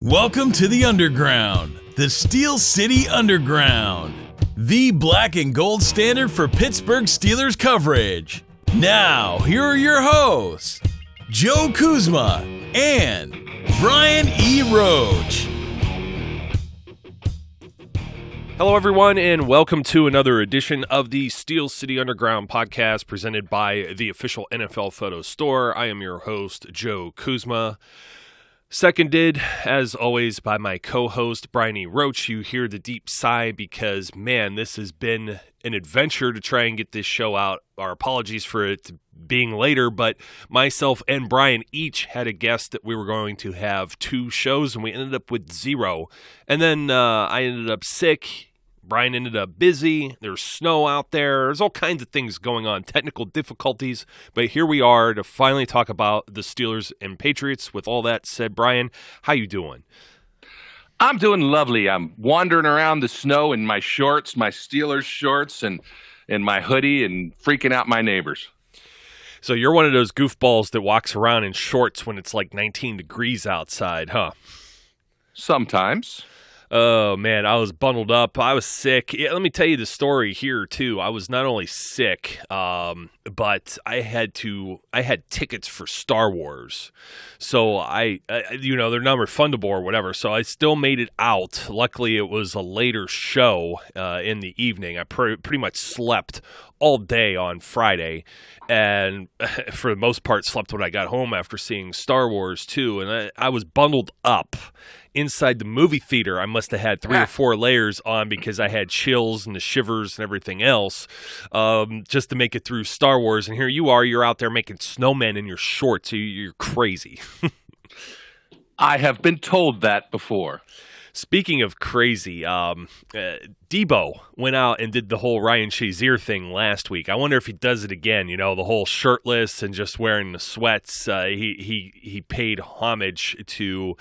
Welcome to the Underground, the Steel City Underground, the black and gold standard for Pittsburgh Steelers coverage. Now, here are your hosts, Joe Kuzma and Brian E. Roach. Hello, everyone, and welcome to another edition of the Steel City Underground podcast presented by the official NFL photo store. I am your host, Joe Kuzma. Seconded, as always, by my co-host, Brian E. Roach. You hear the deep sigh because, man, this has been an adventure to try and get this show out. Our apologies for it being later, but myself and Brian each had a guess that we were going to have 2 shows, and we ended up with 0. And then I ended up sick. Brian ended up busy. There's snow out there. There's all kinds of things going on, technical difficulties. But here we are to finally talk about the Steelers and Patriots. With all that said, Brian, how you doing? I'm doing lovely. I'm wandering around the snow in my shorts, my Steelers shorts, and my hoodie, and freaking out my neighbors. So you're one of those goofballs that walks around in shorts when it's like 19 degrees outside, huh? Sometimes. Oh, man, I was bundled up. I was sick. Yeah, let me tell you the story here, too. I was not only sick, but I had tickets for Star Wars. So they're non-refundable or whatever. So I still made it out. Luckily, it was a later show in the evening. I pretty much slept all day on Friday, and for the most part slept when I got home after seeing Star Wars, too. And I was bundled up inside the movie theater. I must have had 3 or 4 layers on because I had chills and the shivers and everything else just to make it through Star Wars. And here you are, you're out there making snowmen in your shorts. You're crazy. I have been told that before. Speaking of crazy, Debo went out and did the whole Ryan Shazier thing last week. I wonder if he does it again, the whole shirtless and just wearing the sweats. He paid homage to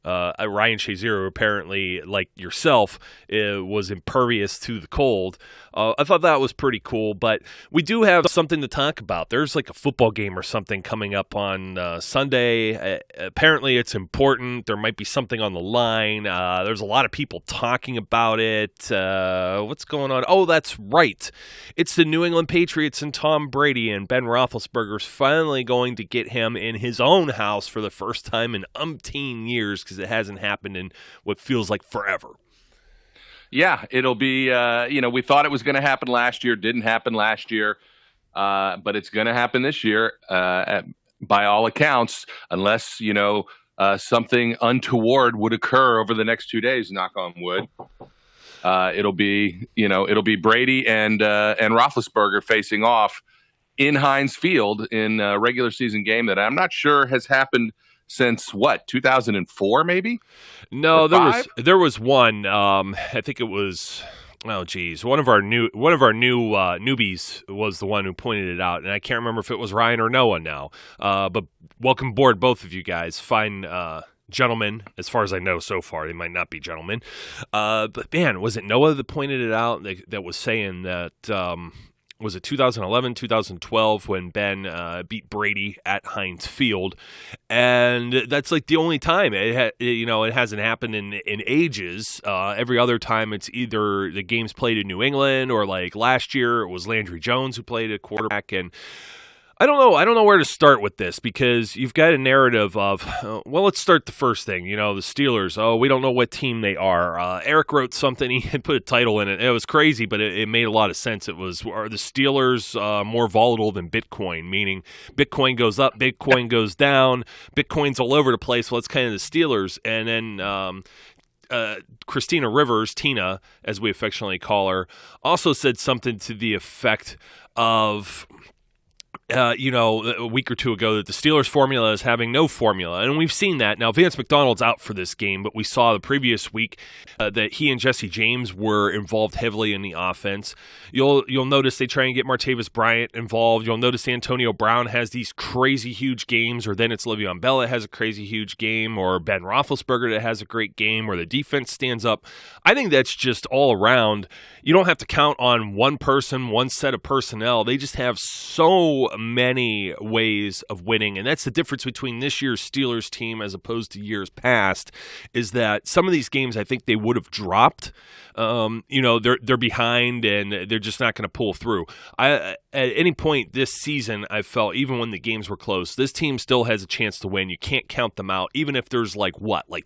Ryan Shazier, who apparently, like yourself, was impervious to the cold. I thought that was pretty cool, but we do have something to talk about. There's like a football game or something coming up on Sunday. Apparently, it's important. There might be something on the line. There's a lot of people talking about it. What's going on? Oh, that's right. It's the New England Patriots and Tom Brady, and Ben Roethlisberger's finally going to get him in his own house for the first time in umpteen years, because it hasn't happened in what feels like forever. Yeah, it'll be, we thought it was going to happen last year. Didn't happen last year, but it's going to happen this year by all accounts, unless, something untoward would occur over the next 2 days, knock on wood. It'll be Brady and Roethlisberger facing off in Heinz Field in a regular season game that I'm not sure has happened since 2004 maybe? No, there was one. I think it was. Oh, geez, one of our new newbies was the one who pointed it out, and I can't remember if it was Ryan or Noah now. But welcome aboard, both of you guys. Fine gentlemen, as far as I know so far. They might not be gentlemen, but man, was it Noah that pointed it out? That was saying that. Was it 2011, 2012 when Ben beat Brady at Heinz Field? And that's like the only time it hasn't happened in ages. Every other time it's either the game's played in New England, or like last year it was Landry Jones who played at quarterback. And I don't know where to start with this, because you've got a narrative of, let's start the first thing, the Steelers. Oh, we don't know what team they are. Eric wrote something, he had put a title in it. It was crazy, but it made a lot of sense. It was, are the Steelers more volatile than Bitcoin? Meaning Bitcoin goes up, Bitcoin goes down, Bitcoin's all over the place. Well, it's kind of the Steelers. And then Christina Rivers, Tina, as we affectionately call her, also said something to the effect of, a week or two ago, that the Steelers formula is having no formula. And we've seen that. Now, Vance McDonald's out for this game, but we saw the previous week that he and Jesse James were involved heavily in the offense. You'll notice they try and get Martavis Bryant involved. You'll notice Antonio Brown has these crazy huge games, or then it's Le'Veon Bell that has a crazy huge game, or Ben Roethlisberger that has a great game, or the defense stands up. I think that's just all around. You don't have to count on one person, one set of personnel. They just have so many ways of winning, and that's the difference between this year's Steelers team as opposed to years past, is that some of these games I think they would have dropped. They're behind and they're just not going to pull through. At any point this season, I felt, even when the games were close, this team still has a chance to win. You can't count them out, even if there's like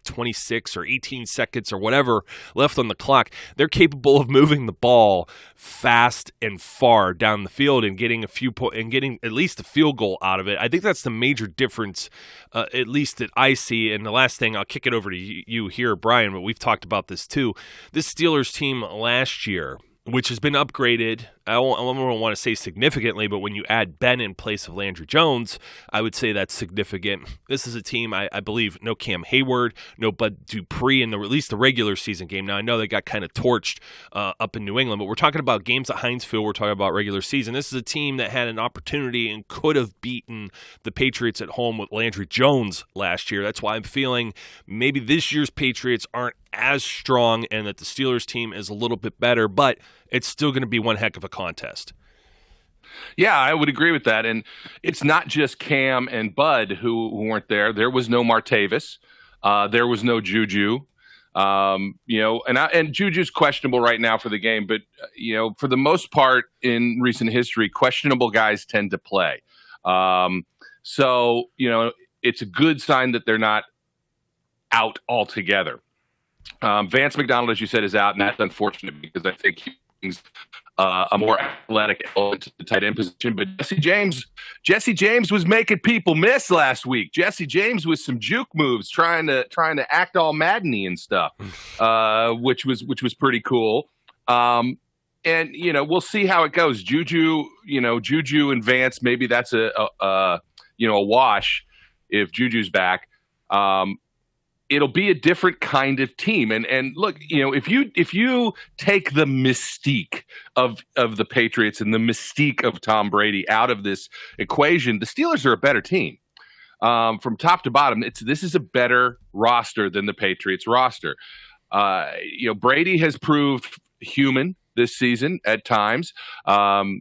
26 or 18 seconds or whatever left on the clock. They're capable of moving the ball fast and far down the field and getting getting at least a field goal out of it. I think that's the major difference, at least that I see. And the last thing, I'll kick it over to you here, Brian, but we've talked about this too. This Steelers team last year, which has been upgraded, I don't want to say significantly, but when you add Ben in place of Landry Jones, I would say that's significant. This is a team, I believe, no Cam Hayward, no Bud Dupree in at least the regular season game. Now, I know they got kind of torched up in New England, but we're talking about games at Heinz Field. We're talking about regular season. This is a team that had an opportunity and could have beaten the Patriots at home with Landry Jones last year. That's why I'm feeling maybe this year's Patriots aren't as strong and that the Steelers team is a little bit better, but it's still going to be one heck of a contest. Yeah, I would agree with that. And it's not just Cam and Bud who weren't there. There was no Martavis. There was no Juju. And Juju's questionable right now for the game. But, for the most part in recent history, questionable guys tend to play. So, it's a good sign that they're not out altogether. Vance McDonald, as you said, is out, and that's unfortunate because I think he brings a more athletic element to the tight end position. But Jesse James was making people miss last week. Jesse James with some juke moves, trying to act all Madden-y and stuff, which was pretty cool. And we'll see how it goes. Juju and Vance, maybe that's a wash if Juju's back. It'll be a different kind of team. And look, if you take the mystique of the Patriots and the mystique of Tom Brady out of this equation, the Steelers are a better team. From top to bottom, this is a better roster than the Patriots roster. Brady has proved human this season at times. While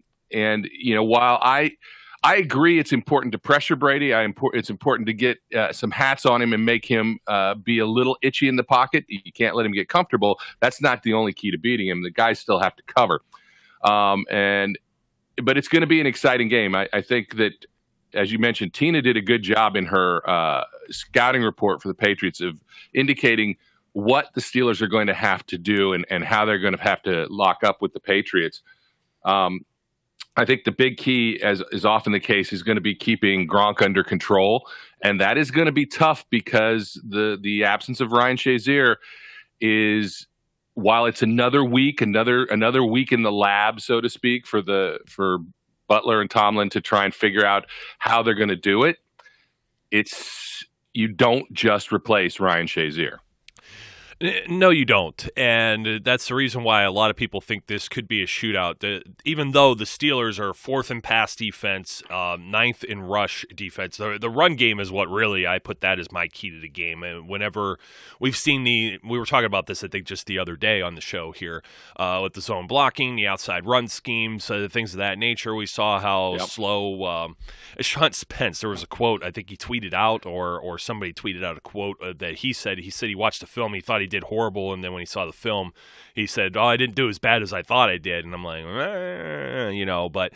I agree it's important to pressure Brady. It's important to get some hats on him and make him be a little itchy in the pocket. You can't let him get comfortable. That's not the only key to beating him. The guys still have to cover. But it's going to be an exciting game. I think that, as you mentioned, Tina did a good job in her scouting report for the Patriots of indicating what the Steelers are going to have to do and how they're going to have to lock up with the Patriots. I think the big key, as is often the case, is going to be keeping Gronk under control, and that is going to be tough because the absence of Ryan Shazier is, while it's another week in the lab, so to speak, for Butler and Tomlin to try and figure out how they're going to do it. You don't just replace Ryan Shazier. No, you don't. And that's the reason why a lot of people think this could be a shootout. Even though the Steelers are 4th in pass defense, 9th in rush defense, the run game is what really I put that as my key to the game. And whenever we've seen we were talking about this, I think, just the other day on the show here, with the zone blocking, the outside run schemes, things of that nature. We saw how slow Sean Spence, there was a quote, I think he tweeted out or somebody tweeted out a quote that he said he watched the film, he thought he did horrible, and then when he saw the film, he said, I didn't do as bad as I thought I did. And I'm like, but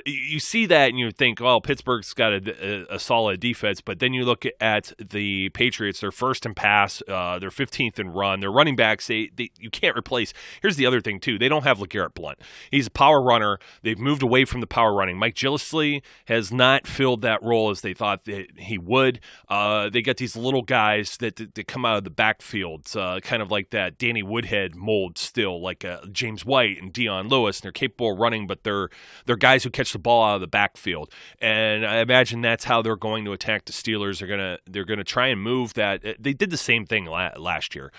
you see that and you think, Pittsburgh's got a solid defense, but then you look at the Patriots, they're 1st in pass, they're 15th in run, their running backs, you can't replace. Here's the other thing too, they don't have LeGarrette Blount. He's a power runner. They've moved away from the power running. Mike Gillislee has not filled that role as they thought that he would. They got these little guys that come out of the backfield, kind of like that Danny Woodhead mold still, like James White and Dion Lewis, and they're capable of running, but they're guys who catch the ball out of the backfield. And I imagine that's how they're going to attack the Steelers. They're gonna try and move that. They did the same thing last year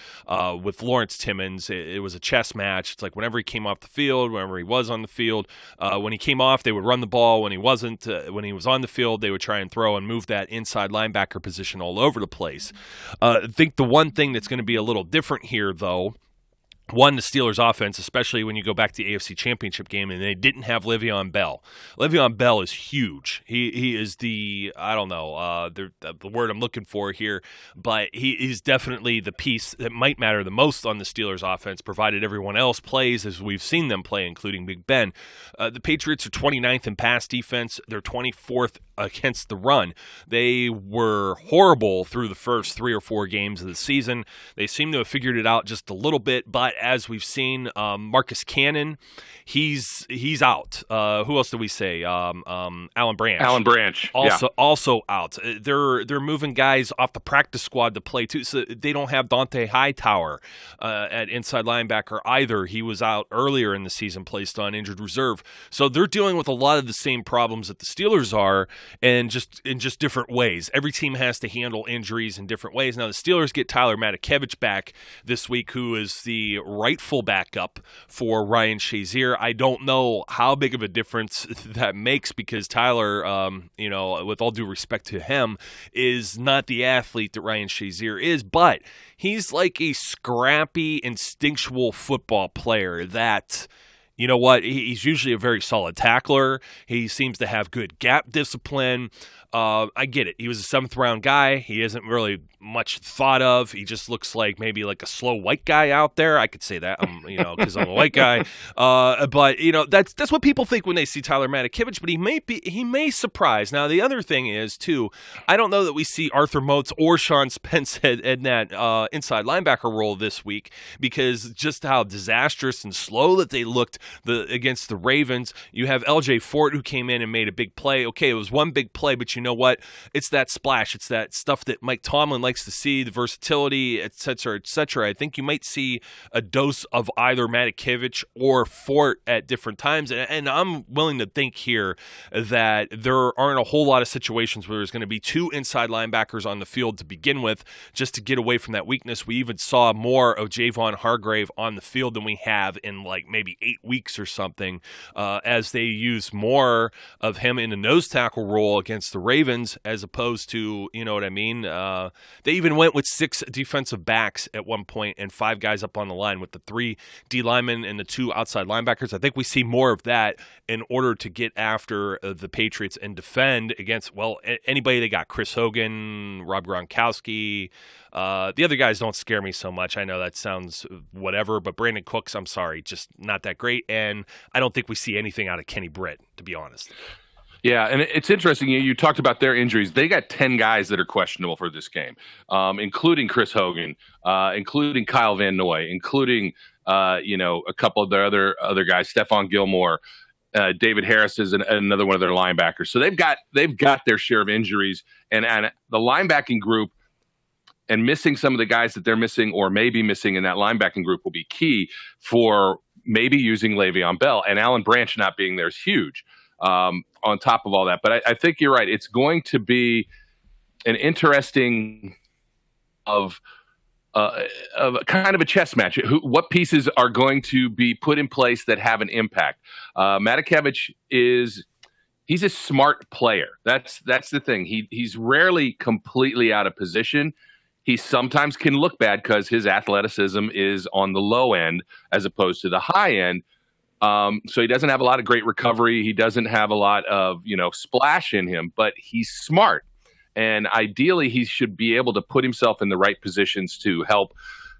with Lawrence Timmons. It was a chess match. It's like whenever he came off the field, whenever he was on the field, when he came off, they would run the ball. When he wasn't, when he was on the field, they would try and throw and move that inside linebacker position all over the place. I think the one thing that's going to be a little different here, though, the Steelers offense, especially when you go back to the AFC Championship game, and they didn't have Le'Veon Bell. Le'Veon Bell is huge. He is the word I'm looking for here, but he's definitely the piece that might matter the most on the Steelers offense, provided everyone else plays as we've seen them play, including Big Ben. The Patriots are 29th in pass defense. They're 24th against the run. They were horrible through the first 3 or 4 games of the season. They seem to have figured it out just a little bit, but as we've seen, Marcus Cannon, he's out. Who else did we say? Alan Branch. Alan Branch, also out. They're moving guys off the practice squad to play too, so they don't have Dante Hightower at inside linebacker either. He was out earlier in the season, placed on injured reserve. So they're dealing with a lot of the same problems that the Steelers are, and just in different ways. Every team has to handle injuries in different ways. Now the Steelers get Tyler Matakevich back this week, who is the rightful backup for Ryan Shazier. I don't know how big of a difference that makes, because Tyler, with all due respect to him, is not the athlete that Ryan Shazier is, but he's like a scrappy, instinctual football player that, you know what, he's usually a very solid tackler. He seems to have good gap discipline. I get it. He was a 7th-round guy. He isn't really much thought of. He just looks like maybe like a slow white guy out there. I could say that, because I'm a white guy. But that's what people think when they see Tyler Matakevich. But he may surprise. Now the other thing is too, I don't know that we see Arthur Moats or Sean Spence in that inside linebacker role this week, because just how disastrous and slow that they looked against the Ravens. You have LJ Fort, who came in and made a big play. Okay, it was one big play, but you know what? It's that splash. It's that stuff that Mike Tomlin likes to see, the versatility, et cetera, et cetera. I think you might see a dose of either Matakevich or Fort at different times. And I'm willing to think here that there aren't a whole lot of situations where there's going to be 2 inside linebackers on the field to begin with, just to get away from that weakness. We even saw more of Javon Hargrave on the field than we have in like maybe 8 weeks or something, as they use more of him in the nose tackle role against the Ravens, as opposed to, you know what I mean? They even went with 6 defensive backs at one point and 5 guys up on the line, with the 3 D linemen and the 2 outside linebackers. I think we see more of that in order to get after the Patriots and defend against, anybody they got. Chris Hogan, Rob Gronkowski. The other guys don't scare me so much. I know that sounds whatever, but Brandon Cooks, I'm sorry, just not that great. And I don't think we see anything out of Kenny Britt, to be honest. Yeah, and it's interesting. You talked about their injuries. They got 10 guys that are questionable for this game, including Chris Hogan, including Kyle Van Noy, including a couple of their other guys, Stephon Gilmore, David Harris is another one of their linebackers. So they've got their share of injuries, and the linebacking group, and missing some of the guys that they're missing or maybe missing in that linebacking group will be key for maybe using Le'Veon Bell, and Alan Branch not being there is huge. On top of all that. But I think you're right. It's going to be an interesting of kind of a chess match. What pieces are going to be put in place that have an impact? Matakevich he's a smart player. That's the thing. He's rarely completely out of position. He sometimes can look bad because his athleticism is on the low end as opposed to the high end. So he doesn't have a lot of great recovery. He doesn't have a lot of, splash in him, but he's smart. And ideally, he should be able to put himself in the right positions to help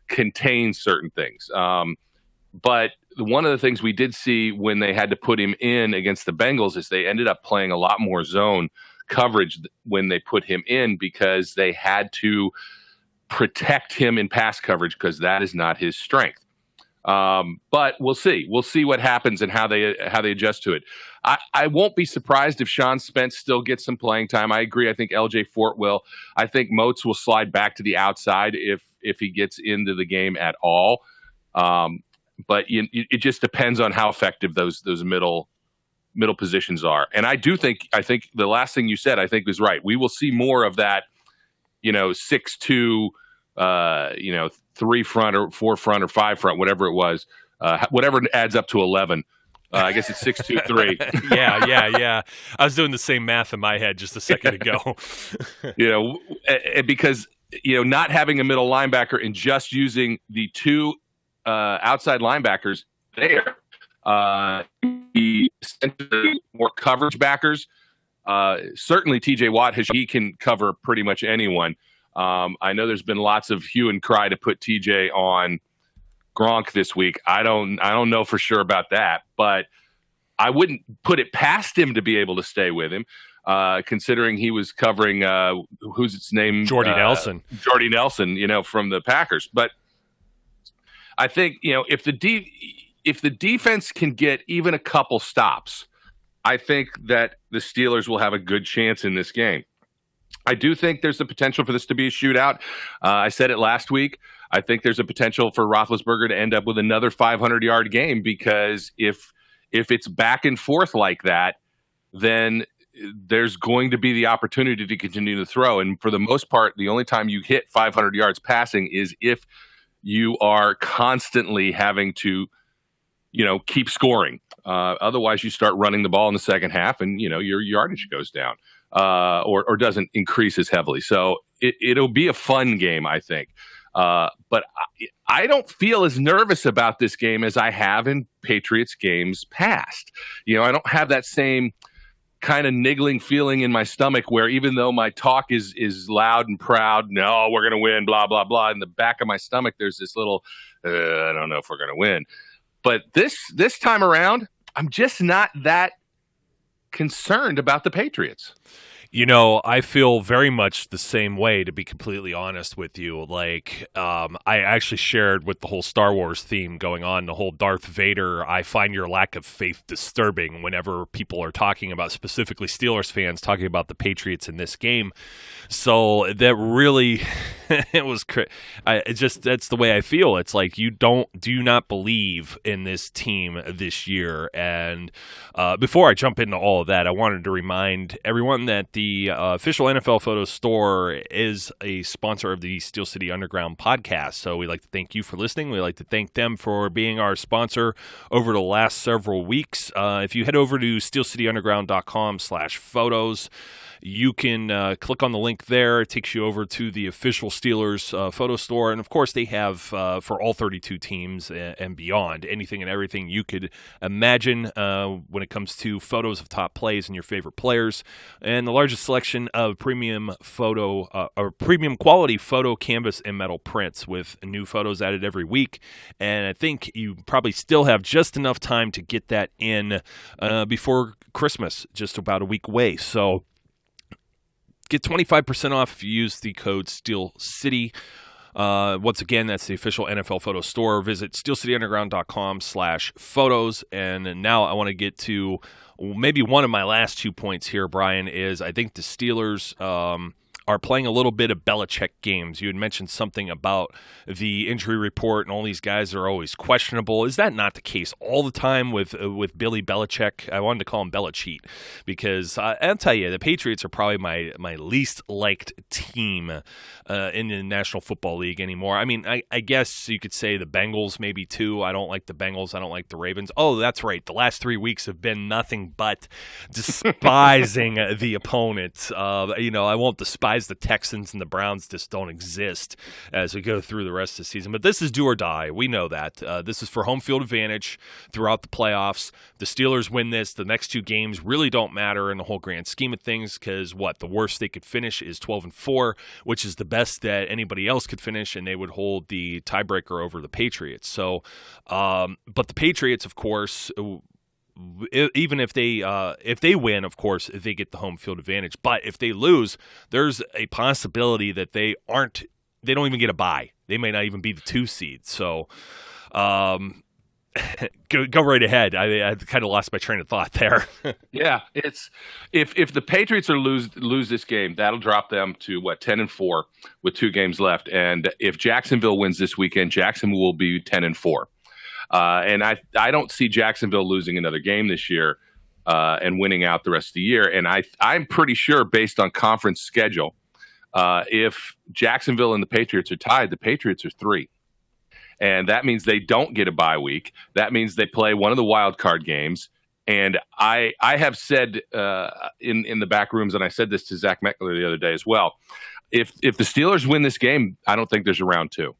contain certain things. But one of the things we did see when they had to put him in against the Bengals is they ended up playing a lot more zone coverage when they put him in, because they had to protect him in pass coverage, because that is not his strength. But we'll see. We'll see what happens and how they adjust to it. I won't be surprised if Sean Spence still gets some playing time. I agree. I think LJ Fort will. I think Moats will slide back to the outside if he gets into the game at all. But it just depends on how effective those middle positions are. And I think the last thing you said, I think, was right. We will see more of that, 6'2", 3 front or 4 front or 5 front, whatever it was, whatever adds up to 11. I guess it's 6'2", 3. Yeah. I was doing the same math in my head just a second ago. Because not having a middle linebacker and just using the 2 outside linebackers there. Essentially more coverage backers. Certainly TJ Watt, he can cover pretty much anyone. I know there's been lots of hue and cry to put TJ on Gronk this week. I don't know for sure about that, but I wouldn't put it past him to be able to stay with him, considering he was covering who's its name? Jordy Nelson, from the Packers. But I think, if the defense can get even a couple stops, I think that the Steelers will have a good chance in this game. I do think there's the potential for this to be a shootout. I said it last week. I think there's a potential for Roethlisberger to end up with another 500-yard game, because if it's back and forth like that, then there's going to be the opportunity to continue to throw. And for the most part, the only time you hit 500 yards passing is if you are constantly having to, keep scoring. Otherwise, you start running the ball in the second half, and your yardage goes down or doesn't increase as heavily. So it'll be a fun game, I think. But I don't feel as nervous about this game as I have in Patriots games past. I don't have that same kind of niggling feeling in my stomach where, even though my talk is loud and proud, no, we're going to win, blah, blah, blah, in the back of my stomach, there's this little, I don't know if we're going to win. But this time around, I'm just not that concerned about the Patriots. I feel very much the same way, to be completely honest with you. I actually shared with the whole Star Wars theme going on, the whole Darth Vader, I find your lack of faith disturbing whenever people are talking about, specifically Steelers fans, talking about the Patriots in this game. So that really, it was, that's the way I feel. It's like, you do not believe in this team this year. And before I jump into all of that, I wanted to remind everyone that the official NFL Photo Store is a sponsor of the Steel City Underground podcast. So we'd like to thank you for listening. We'd like to thank them for being our sponsor over the last several weeks. If you head over to steelcityunderground.com/photos, you can click on the link there. It takes you over to the official Steelers photo store. And, of course, they have for all 32 teams and beyond, anything and everything you could imagine when it comes to photos of top plays and your favorite players. And the largest selection of premium quality photo canvas and metal prints with new photos added every week. And I think you probably still have just enough time to get that in before Christmas, just about a week away. So get 25% off if you use the code SteelCity. Once again, that's the official NFL Photo Store. Visit steelcityunderground.com/photos. And now I want to get to maybe one of my last 2 points here, Brian, is I think the Steelers are playing a little bit of Belichick games. You had mentioned something about the injury report and all these guys are always questionable. Is that not the case all the time with Billy Belichick? I wanted to call him Belichick because I'll tell you, the Patriots are probably my least liked team in the National Football League anymore. I mean, I guess you could say the Bengals maybe too. I don't like the Bengals. I don't like the Ravens. Oh, that's right. The last 3 weeks have been nothing but despising the opponent. I won't despise the Texans, and the Browns just don't exist as we go through the rest of the season. But this is do or die. We know that. This is for home field advantage throughout the playoffs. The Steelers win this. The next 2 games really don't matter in the whole grand scheme of things because the worst they could finish is 12-4, which is the best that anybody else could finish, and they would hold the tiebreaker over the Patriots. So, but the Patriots, of course, even if they win, of course, they get the home field advantage. But if they lose, there's a possibility that they don't even get a bye. They may not even be the 2 seed. So go right ahead. I kind of lost my train of thought there. Yeah, it's if the Patriots lose this game, that'll drop them to 10-4 with 2 games left. And if Jacksonville wins this weekend, Jacksonville will be 10-4. And I don't see Jacksonville losing another game this year and winning out the rest of the year. And I'm pretty sure, based on conference schedule, if Jacksonville and the Patriots are tied, the Patriots are 3. And that means they don't get a bye week. That means they play one of the wild card games. And I have said in the back rooms, and I said this to Zach Meckler the other day as well, if the Steelers win this game, I don't think there's a round 2.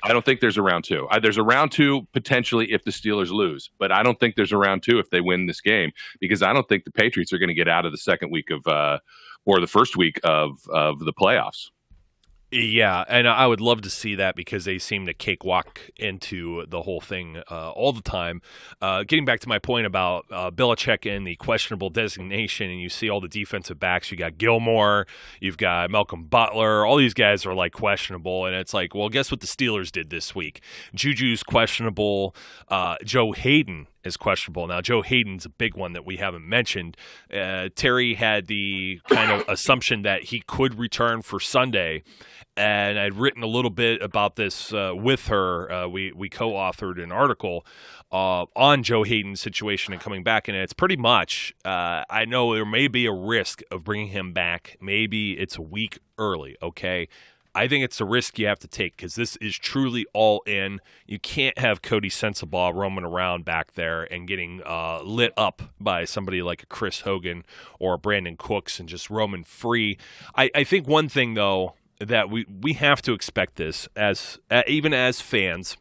I don't think there's a round two. There's a round two potentially if the Steelers lose, but I don't think there's a round two if they win this game, because I don't think the Patriots are going to get out of the second week of or the first week of the playoffs. Yeah, and I would love to see that because they seem to cakewalk into the whole thing all the time. Getting back to my point about Belichick and the questionable designation, and you see all the defensive backs. You got Gilmore, you've got Malcolm Butler. All these guys are like questionable, and it's like, well, guess what the Steelers did this week? Juju's questionable. Joe Hayden is questionable. Now, Joe Hayden's a big one that we haven't mentioned. Terry had the kind of assumption that he could return for Sunday, and I'd written a little bit about this with her. We co-authored an article on Joe Hayden's situation and coming back, and it's pretty much, I know there may be a risk of bringing him back. Maybe it's a week early, okay? I think it's a risk you have to take because this is truly all in. You can't have Cody Sensabaugh roaming around back there and getting lit up by somebody like a Chris Hogan or a Brandon Cooks and just roaming free. I think one thing, though, that we have to expect this as even as fans,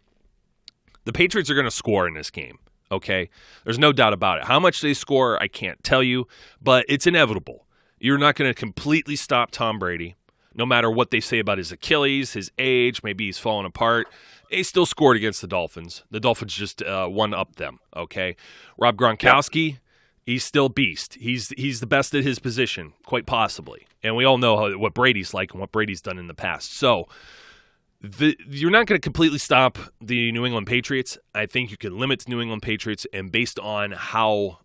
the Patriots are going to score in this game, okay? There's no doubt about it. How much they score, I can't tell you, but it's inevitable. You're not going to completely stop Tom Brady. No matter what they say about his Achilles, his age, maybe he's falling apart, they still scored against the Dolphins. The Dolphins just one-upped them, okay? Rob Gronkowski, he's still beast. He's the best at his position, quite possibly. And we all know what Brady's like and what Brady's done in the past. So you're not going to completely stop the New England Patriots. I think you can limit the New England Patriots, and based on how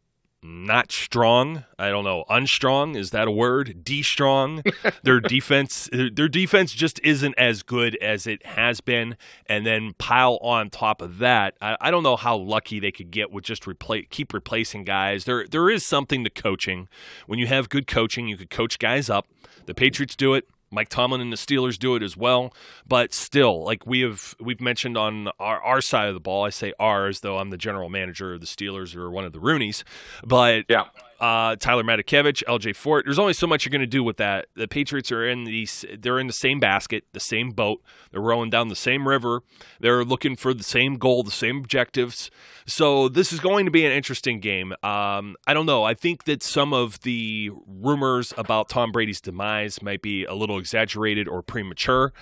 not strong, I don't know, unstrong, is that a word? De-strong. Their defense just isn't as good as it has been, and then pile on top of that, I don't know how lucky they could get with just keep replacing guys. There is something to coaching. When you have good coaching, you could coach guys up. The Patriots do it. Mike Tomlin and the Steelers do it as well, but still, like we've mentioned on our side of the ball, I say ours, though I'm the general manager of the Steelers or one of the Roonies, but yeah. Tyler Matakevich, LJ Fort. There's only so much you're going to do with that. The Patriots are they're in the same basket, the same boat. They're rowing down the same river. They're looking for the same goal, the same objectives. So this is going to be an interesting game. I don't know. I think that some of the rumors about Tom Brady's demise might be a little exaggerated or premature.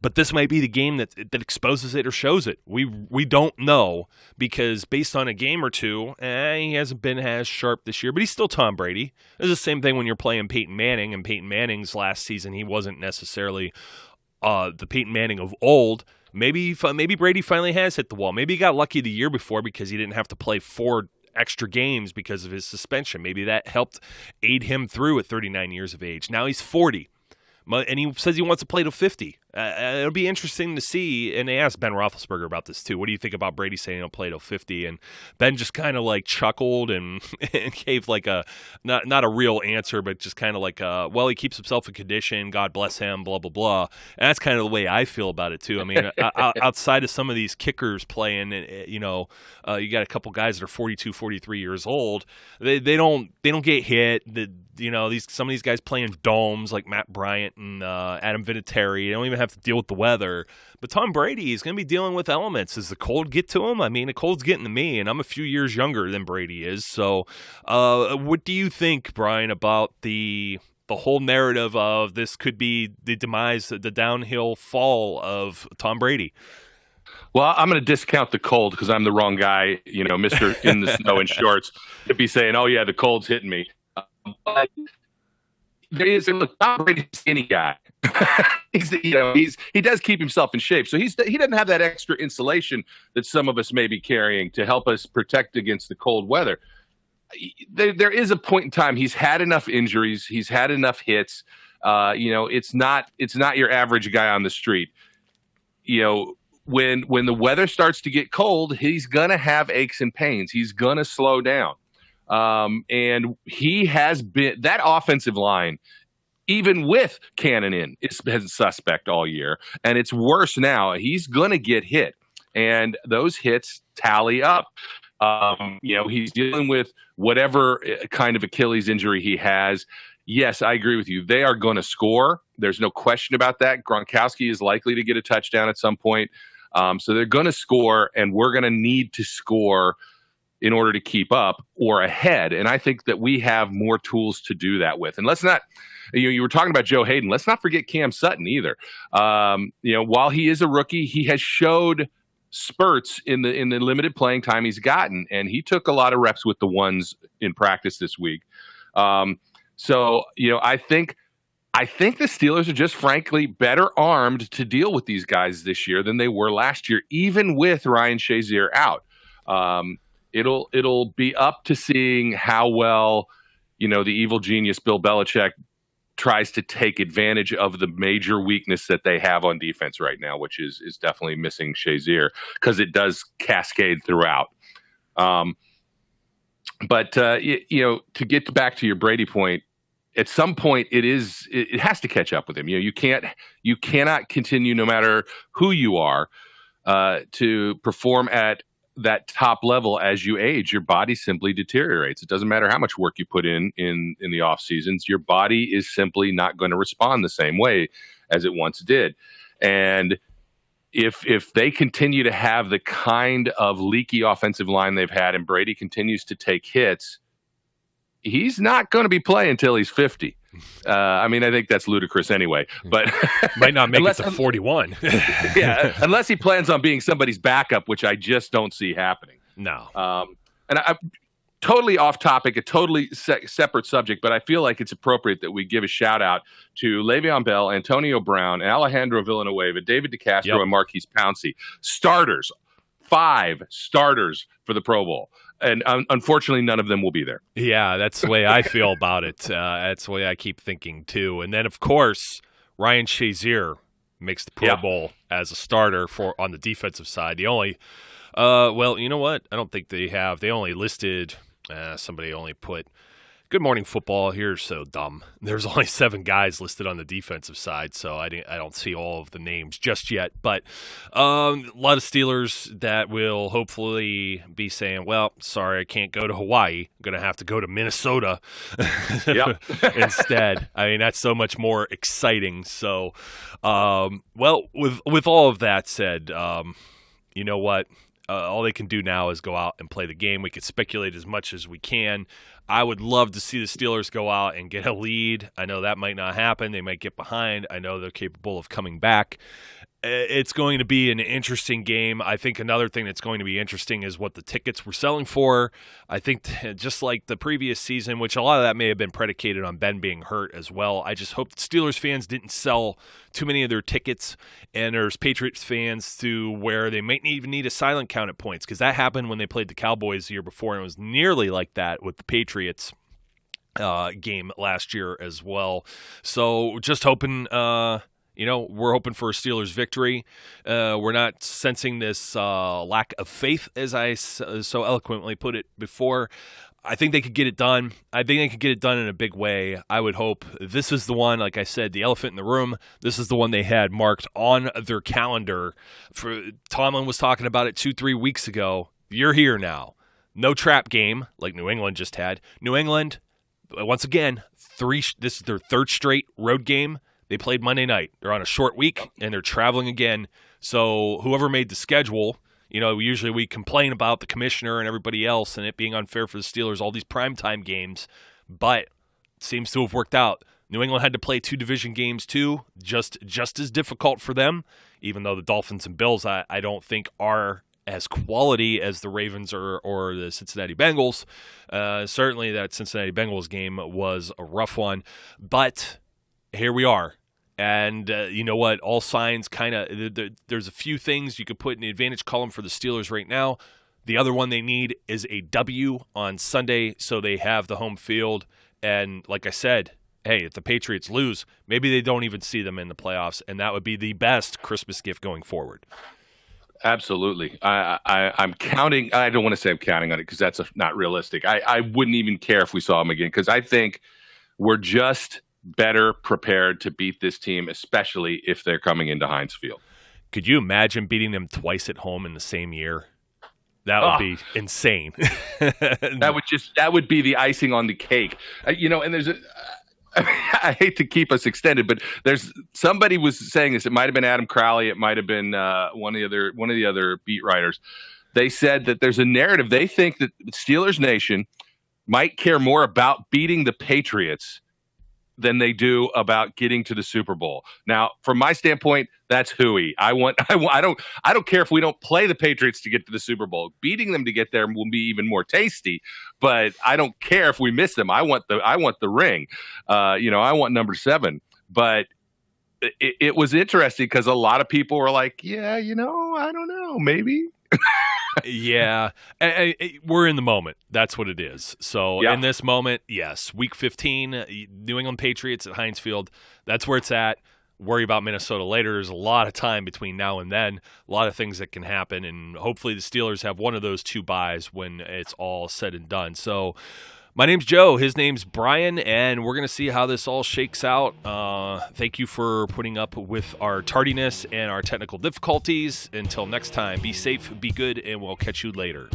But this might be the game that exposes it or shows it. We don't know, because based on a game or two, he hasn't been as sharp this year, but he's still Tom Brady. It's the same thing when you're playing Peyton Manning, and Peyton Manning's last season, he wasn't necessarily the Peyton Manning of old. Maybe Brady finally has hit the wall. Maybe he got lucky the year before because he didn't have to play 4 extra games because of his suspension. Maybe that helped aid him through at 39 years of age. Now he's 40. And he says he wants to play to 50. It'll be interesting to see. And they asked Ben Roethlisberger about this too. What do you think about Brady saying he'll play to 50? And Ben just kind of like chuckled and gave like a not a real answer, but just kind of like well, he keeps himself in condition. God bless him. Blah blah blah. And that's kind of the way I feel about it too. I mean, outside of some of these kickers playing, you got a couple guys that are 42, 43 years old. They don't get hit. Some of these guys playing domes like Matt Bryant and Adam Vinatieri. They don't even have to deal with the weather. But Tom Brady is going to be dealing with elements. Does the cold get to him? I mean, the cold's getting to me, and I'm a few years younger than Brady is. So what do you think, Brian, about the whole narrative of this could be the demise, the downhill fall of Tom Brady? Well, I'm going to discount the cold because I'm the wrong guy, Mr. in the snow in shorts, to be saying, oh, yeah, the cold's hitting me. But Tom Brady's a skinny guy. He does keep himself in shape, so he doesn't have that extra insulation that some of us may be carrying to help us protect against the cold weather. There is a point in time he's had enough injuries, he's had enough hits. It's not your average guy on the street. When the weather starts to get cold, he's gonna have aches and pains. He's gonna slow down. And he has been, that offensive line, even with Cannon in, has been suspect all year, and it's worse now. He's going to get hit, and those hits tally up. He's dealing with whatever kind of Achilles injury he has. Yes, I agree with you. They are going to score. There's no question about that. Gronkowski is likely to get a touchdown at some point. So they're going to score, and we're going to need to score in order to keep up or ahead. And I think that we have more tools to do that with. And let's not, you were talking about Joe Hayden. Let's not forget Cam Sutton either. While he is a rookie, he has showed spurts in the limited playing time he's gotten, and he took a lot of reps with the ones in practice this week. I think the Steelers are just frankly better armed to deal with these guys this year than they were last year, even with Ryan Shazier out. It'll be up to seeing how well, the evil genius Bill Belichick tries to take advantage of the major weakness that they have on defense right now, which is definitely missing Shazier, because it does cascade throughout. To get back to your Brady point, at some point it has to catch up with him. You cannot continue, no matter who you are, to perform at that top level. As you age, your body simply deteriorates. It doesn't matter how much work you put in the off seasons. Your body is simply not going to respond the same way as it once did. And if they continue to have the kind of leaky offensive line they've had, and Brady continues to take hits, he's not going to be playing until he's 50. I think that's ludicrous anyway, but might not make it to 41. Yeah, unless he plans on being somebody's backup, which I just don't see happening. No. And I'm totally off topic, a totally separate subject, but I feel like it's appropriate that we give a shout out to Le'Veon Bell, Antonio Brown, Alejandro Villanueva, David DeCastro, and Marquise Pouncey. Starters, 5 starters for the Pro Bowl. And unfortunately, none of them will be there. Yeah, that's the way I feel about it. That's the way I keep thinking, too. And then, of course, Ryan Shazier makes the Pro Bowl as a starter on the defensive side. The only you know what? I don't think they have. They only listed somebody only put Good Morning Football here is so dumb. There's only 7 guys listed on the defensive side, so I don't see all of the names just yet. But a lot of Steelers that will hopefully be saying, well, sorry, I can't go to Hawaii. I'm going to have to go to Minnesota instead. That's so much more exciting. So, with all of that said, you know what? All they can do now is go out and play the game. We can speculate as much as we can. I would love to see the Steelers go out and get a lead. I know that might not happen. They might get behind. I know they're capable of coming back. It's going to be an interesting game. I think another thing that's going to be interesting is what the tickets were selling for. I think just like the previous season, which a lot of that may have been predicated on Ben being hurt as well. I just hope Steelers fans didn't sell too many of their tickets, and there's Patriots fans to where they might even need a silent count at points, because that happened when they played the Cowboys the year before, and it was nearly like that with the Patriots game last year as well. So just hoping we're hoping for a Steelers victory. We're not sensing this lack of faith, as I so eloquently put it before. I think they could get it done. I think they could get it done in a big way. I would hope this is the one, like I said, the elephant in the room. This is the one they had marked on their calendar. Tomlin was talking about it 2-3 weeks ago. You're here now. No trap game like New England just had. New England, once again, this is their 3rd straight road game. They played Monday night. They're on a short week, and they're traveling again. So whoever made the schedule, usually we complain about the commissioner and everybody else and it being unfair for the Steelers, all these primetime games, but it seems to have worked out. New England had to play 2 division games too, just as difficult for them, even though the Dolphins and Bills I don't think are as quality as the Ravens or the Cincinnati Bengals. Certainly that Cincinnati Bengals game was a rough one, but here we are. And you know what? All signs there's a few things you could put in the advantage column for the Steelers right now. The other one they need is a W on Sunday, so they have the home field. And like I said, hey, if the Patriots lose, maybe they don't even see them in the playoffs, and that would be the best Christmas gift going forward. Absolutely. I'm counting. I don't want to say I'm counting on it because that's not realistic. I wouldn't even care if we saw them again, because I think we're just better prepared to beat this team, especially if they're coming into Heinz Field. Could you imagine beating them twice at home in the same year? That would be insane. That would be the icing on the cake. And there's I hate to keep us extended, but somebody was saying this. It might have been Adam Crowley. It might have been one of the other beat writers. They said that there's a narrative. They think that Steelers Nation might care more about beating the Patriots than they do about getting to the Super Bowl. Now, from my standpoint, that's hooey. I don't care if we don't play the Patriots to get to the Super Bowl. Beating them to get there will be even more tasty, but I don't care if we miss them. I want the ring. I want number 7. But it was interesting because a lot of people were like, yeah, I don't know, maybe. Yeah, we're in the moment. That's what it is. So in this moment, yes, Week 15, New England Patriots at Heinz Field, that's where it's at. Worry about Minnesota later. There's a lot of time between now and then, a lot of things that can happen, and hopefully the Steelers have one of those 2 byes when it's all said and done. So my name's Joe. His name's Brian, and we're going to see how this all shakes out. Thank you for putting up with our tardiness and our technical difficulties. Until next time, be safe, be good, and we'll catch you later.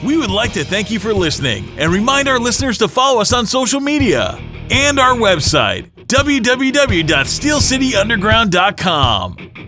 We would like to thank you for listening and remind our listeners to follow us on social media and our website, www.steelcityunderground.com.